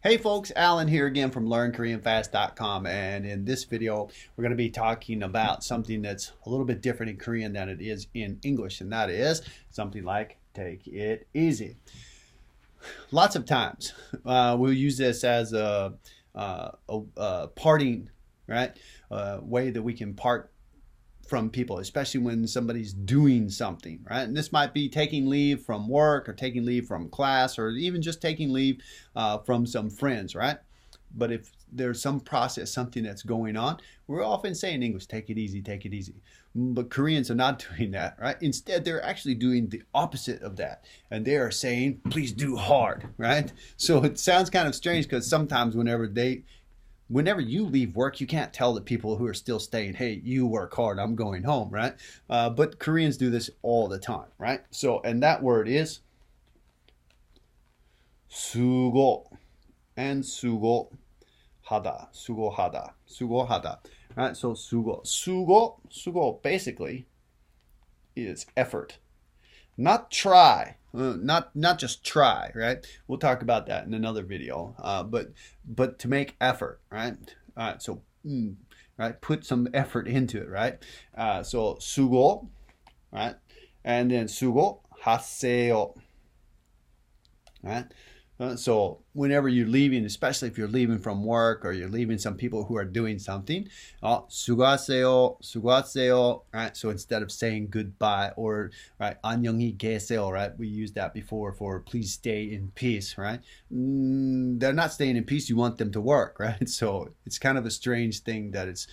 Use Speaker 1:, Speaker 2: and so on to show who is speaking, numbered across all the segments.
Speaker 1: Hey folks, Alan here again from LearnKoreanFast.com, and in this video we're going to be talking about something that's a little bit different in Korean than it is in English, and that is something like take it easy. Lots of times we'll use this as a parting, right? Way that we can part from people, especially when somebody's doing something, right? And this might be taking leave from work or taking leave from class or even just taking leave from some friends, right? But if there's some process, something that's going on, we're often saying in English, take it easy, take it easy. But Koreans are not doing that, right? Instead, they're actually doing the opposite of that. And they are saying, please do hard, right? So it sounds kind of strange because sometimes whenever you leave work, you can't tell the people who are still staying, hey, you work hard, I'm going home, right? But Koreans do this all the time, right? So, and that word is 수고 and 수고하다, 수고하다, 수고하다, right? So 수고 basically is effort, not try. Not just try, right? We'll talk about that in another video. But to make effort, right? So right, put some effort into it, right? So 수고, right? And then 수고하세요, right? So whenever you're leaving, especially if you're leaving from work or you're leaving some people who are doing something, 수고하세요, 수고하세요, right? So instead of saying goodbye or right, 안녕히 계세요, right? We used that before for please stay in peace, right? They're not staying in peace. You want them to work, right? So it's kind of a strange thing that it's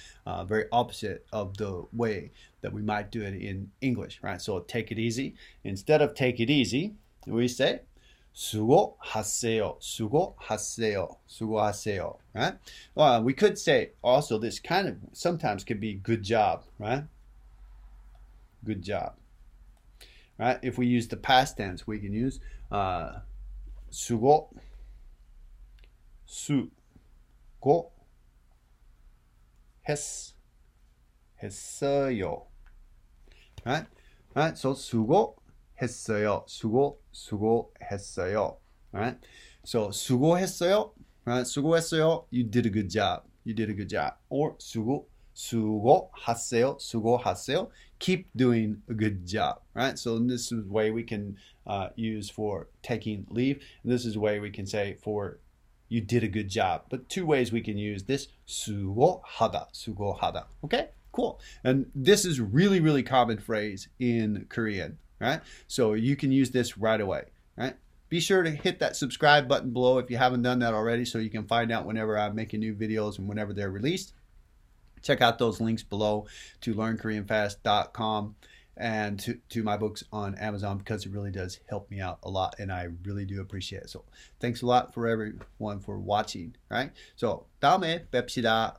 Speaker 1: very opposite of the way that we might do it in English, right? So take it easy. Instead of take it easy, we say 수고하세요, 수고하세요, 수고하세요, right? We could say also this kind of sometimes could be good job, right? Good job, right? If we use the past tense, we can use 수고, 했어요, right? Right? So 수고했어요, 수고했어요, right? So 수고했어요, right? 수고했어요, you did a good job, you did a good job. Or 수고하세요, 수고하세요, keep doing a good job, right? So this is a way we can use for taking leave. And this is a way we can say for you did a good job. But two ways we can use this, 수고하다, 수고하다. Okay, cool. And this is really, really common phrase in Korean, right? So you can use this right away, right? Be sure to hit that subscribe button below if you haven't done that already so you can find out whenever I'm making new videos and whenever they're released. Check out those links below to LearnKoreanFast.com and to my books on Amazon because it really does help me out a lot and I really do appreciate it. So thanks a lot for everyone for watching, right? So 다음에 뵙시다.